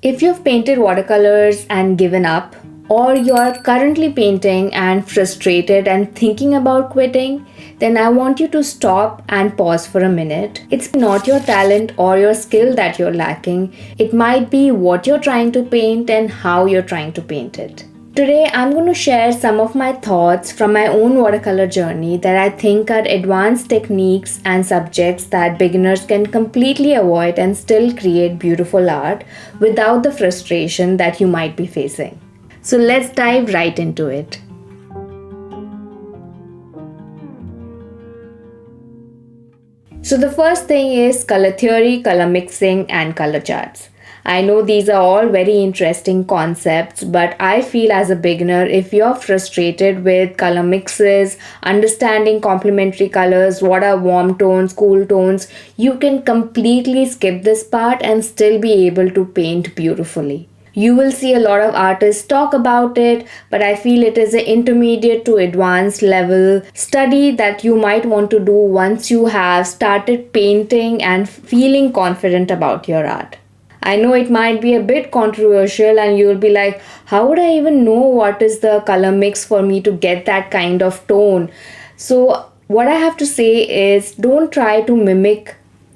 If you've painted watercolors and given up, or you're currently painting and frustrated and thinking about quitting, then I want you to stop and pause for a minute. It's not your talent or your skill that you're lacking. It might be what you're trying to paint and how you're trying to paint it. Today, I'm going to share some of my thoughts from my own watercolor journey that I think are advanced techniques and subjects that beginners can completely avoid and still create beautiful art without the frustration that you might be facing. So let's dive right into it. So the first thing is color theory, color mixing, and color charts. I know these are all very interesting concepts, but I feel as a beginner, if you're frustrated with color mixes, understanding complementary colors, what are warm tones, cool tones, you can completely skip this part and still be able to paint beautifully. You will see a lot of artists talk about it, but I feel it is an intermediate to advanced level study that you might want to do once you have started painting and feeling confident about your art. I know it might be a bit controversial and you'll be like, how would I even know what is the color mix for me to get that kind of tone? So what I have to say is don't try to mimic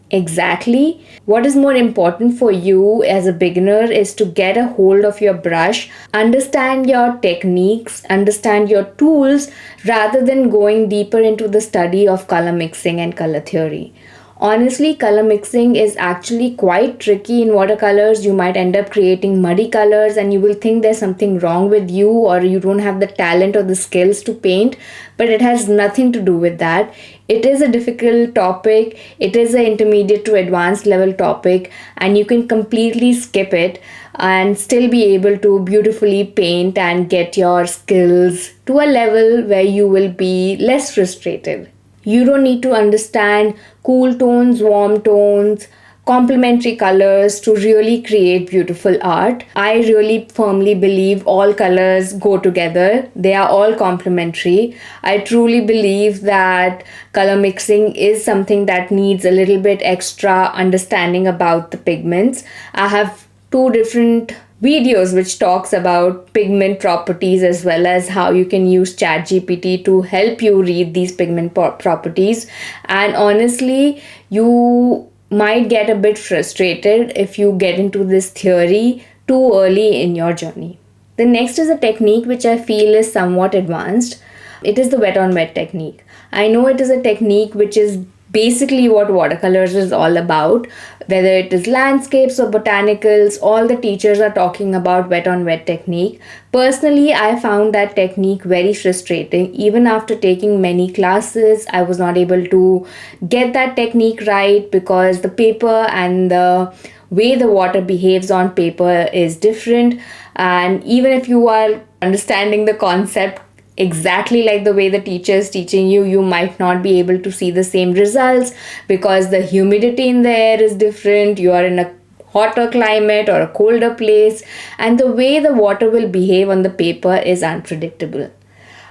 exactly. What is more important for you as a beginner is to get a hold of your brush, understand your techniques, understand your tools rather than going deeper into the study of color mixing and color theory. Honestly, color mixing is actually quite tricky in watercolors. You might end up creating muddy colors and you will think there's something wrong with you or you don't have the talent or the skills to paint, but it has nothing to do with that. It is a difficult topic. It is an intermediate to advanced level topic and you can completely skip it and still be able to beautifully paint and get your skills to a level where you will be less frustrated. You don't need to understand cool tones, warm tones, complementary colors to really create beautiful art. I really firmly believe all colors go together. They are all complementary. I truly believe that color mixing is something that needs a little bit extra understanding about the pigments. I have two different videos which talks about pigment properties as well as how you can use ChatGPT to help you read these pigment properties. And honestly, you might get a bit frustrated if you get into this theory too early in your journey. The next is a technique which I feel is somewhat advanced. It is the wet on wet technique. I know it is a technique which is basically what watercolors is all about. Whether it is landscapes or botanicals, all the teachers are talking about wet on wet technique. Personally, I found that technique very frustrating. Even after taking many classes, I was not able to get that technique right because the paper and the way the water behaves on paper is different. And even if you are understanding the concept exactly like the way the teacher is teaching you, you might not be able to see the same results because the humidity in the air is different. You are in a hotter climate or a colder place, and the way the water will behave on the paper is unpredictable.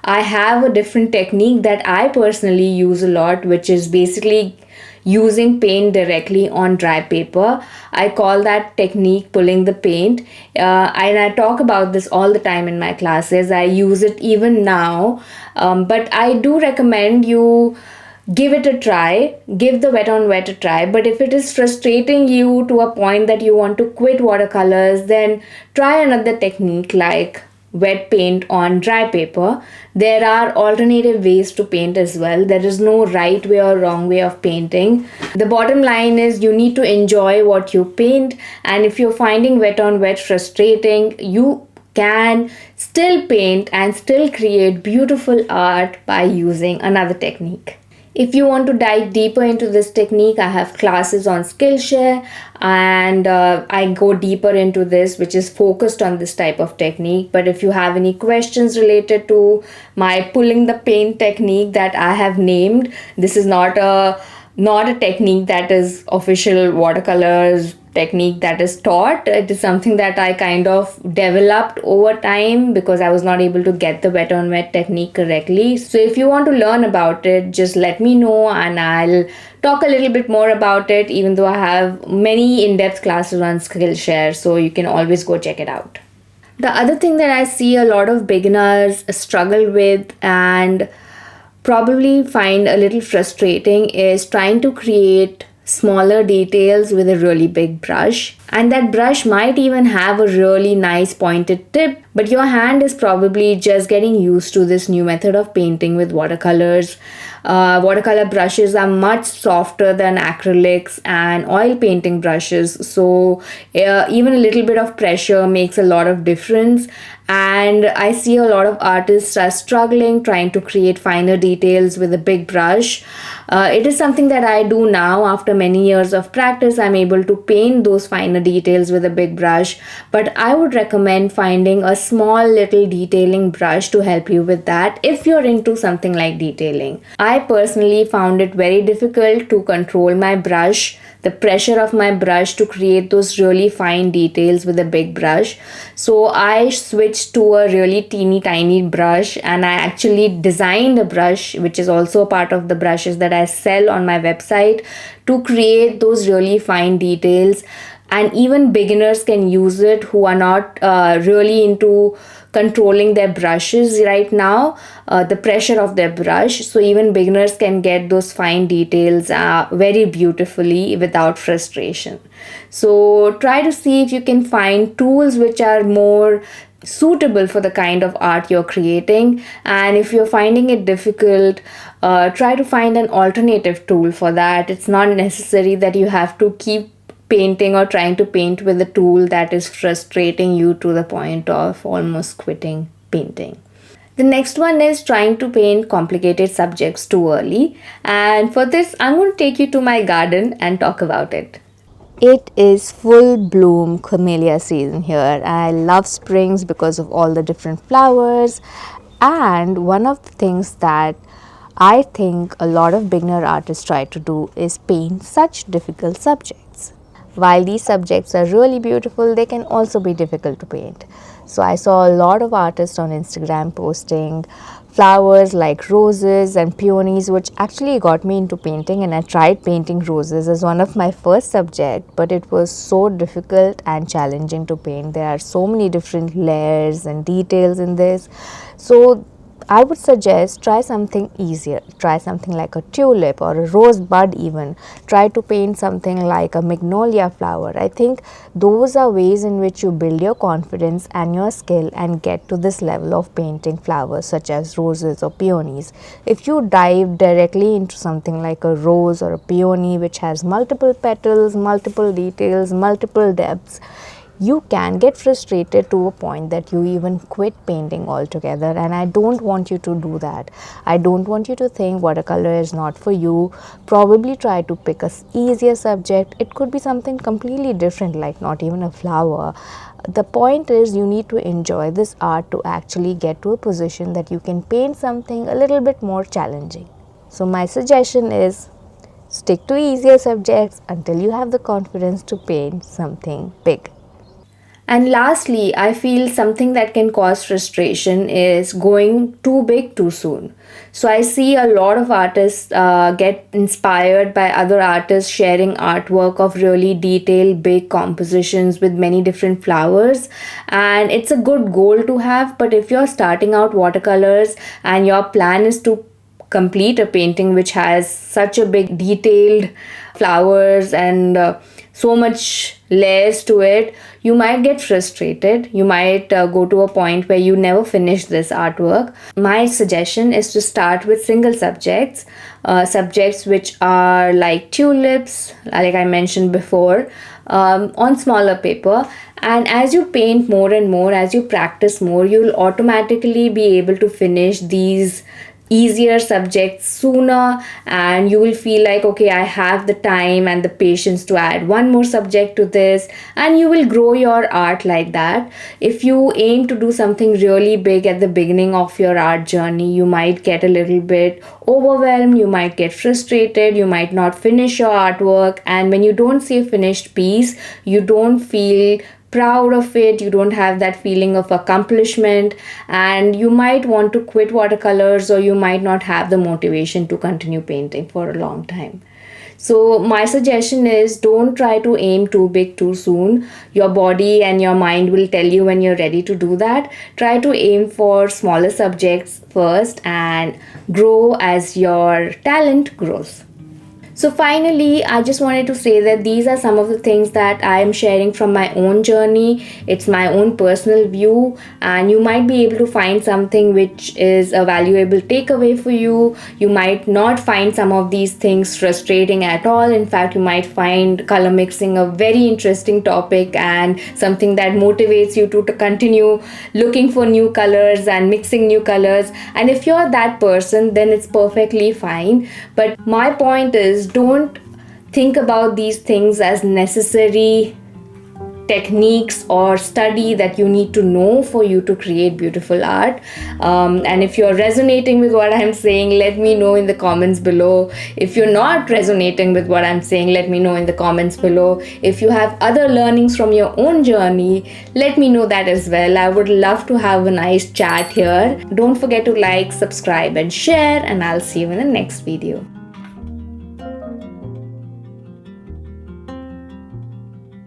I have a different technique that I personally use a lot, which is basically using paint directly on dry paper. I call that technique pulling the paint, and I talk about this all the time in my classes. I use it even now, but I do recommend you give it a try, give the wet on wet a try. But if it is frustrating you to a point that you want to quit watercolors, then try another technique like wet paint on dry paper. There are alternative ways to paint as well. There is no right way or wrong way of painting. The bottom line is you need to enjoy what you paint, and if you're finding wet on wet frustrating, you can still paint and still create beautiful art by using another technique. If you want to dive deeper into this technique, I have classes on Skillshare and I go deeper into this, which is focused on this type of technique. But if you have any questions related to my pulling the paint technique that I have named, this is not a technique that is official watercolors technique that is taught. It is something that I kind of developed over time because I was not able to get the wet on wet technique correctly. So if you want to learn about it, just let me know and I'll talk a little bit more about it, even though I have many in-depth classes on Skillshare, so you can always go check it out. The other thing that I see a lot of beginners struggle with and probably find a little frustrating is trying to create smaller details with a really big brush. And that brush might even have a really nice pointed tip, but your hand is probably just getting used to this new method of painting with watercolors. Watercolor brushes are much softer than acrylics and oil painting brushes, so even a little bit of pressure makes a lot of difference. And I see a lot of artists are struggling trying to create finer details with a big brush. It is something that I do now. After many years of practice, I'm able to paint those finer details with a big brush, but I would recommend finding a small little detailing brush to help you with that if you're into something like detailing. I personally found it very difficult to control my brush, the pressure of my brush, to create those really fine details with a big brush. So I switched to a really teeny tiny brush, and I actually designed a brush which is also a part of the brushes that I sell on my website to create those really fine details. And even beginners can use it who are not really into controlling their brushes right now, the pressure of their brush. So even beginners can get those fine details very beautifully without frustration. So try to see if you can find tools which are more suitable for the kind of art you're creating. And if you're finding it difficult, try to find an alternative tool for that. It's not necessary that you have to keep painting or trying to paint with a tool that is frustrating you to the point of almost quitting painting. The next one is trying to paint complicated subjects too early. And for this, I'm going to take you to my garden and talk about it. It is full bloom camellia season here. I love springs because of all the different flowers. And one of the things that I think a lot of beginner artists try to do is paint such difficult subjects. While these subjects are really beautiful, they can also be difficult to paint. So I saw a lot of artists on Instagram posting flowers like roses and peonies, which actually got me into painting, and I tried painting roses as one of my first subject, but it was so difficult and challenging to paint. There are so many different layers and details in this. So I would suggest try something easier. Try something like a tulip or a rosebud even. Try to paint something like a magnolia flower. I think those are ways in which you build your confidence and your skill and get to this level of painting flowers such as roses or peonies. If you dive directly into something like a rose or a peony which has multiple petals, multiple details, multiple depths, you can get frustrated to a point that you even quit painting altogether, and I don't want you to do that. I don't want you to think watercolor is not for you. Probably try to pick a easier subject. It could be something completely different, like not even a flower. The point is you need to enjoy this art to actually get to a position that you can paint something a little bit more challenging. So my suggestion is stick to easier subjects until you have the confidence to paint something big. And lastly, I feel something that can cause frustration is going too big too soon. So I see a lot of artists get inspired by other artists sharing artwork of really detailed, big compositions with many different flowers. And it's a good goal to have, but if you're starting out watercolors and your plan is to complete a painting which has such a big detailed flowers and so much layers to it, you might get frustrated. You might go to a point where you never finish this artwork. My suggestion is to start with single subjects, subjects which are like tulips, like I mentioned before, on smaller paper. And as you paint more and more, as you practice more, you'll automatically be able to finish these easier subjects sooner, and you will feel like, okay, I have the time and the patience to add one more subject to this, and you will grow your art like that. If you aim to do something really big at the beginning of your art journey, you might get a little bit overwhelmed, you might get frustrated, you might not finish your artwork, and when you don't see a finished piece, you don't feel proud of it, you don't have that feeling of accomplishment, and you might want to quit watercolors, or you might not have the motivation to continue painting for a long time. So my suggestion is, don't try to aim too big too soon. Your body and your mind will tell you when you're ready to do that. Try to aim for smaller subjects first and grow as your talent grows. So finally, I just wanted to say that these are some of the things that I am sharing from my own journey. It's my own personal view, and you might be able to find something which is a valuable takeaway for you. You might not find some of these things frustrating at all. In fact, you might find color mixing a very interesting topic and something that motivates you to continue looking for new colors and mixing new colors. And if you're that person, then it's perfectly fine. But my point is, don't think about these things as necessary techniques or study that you need to know for you to create beautiful art. And if you're resonating with what I'm saying, let me know in the comments below. If you're not resonating with what I'm saying, let me know in the comments below. If you have other learnings from your own journey, let me know that as well. I would love to have a nice chat here. Don't forget to like, subscribe, and share, and I'll see you in the next video.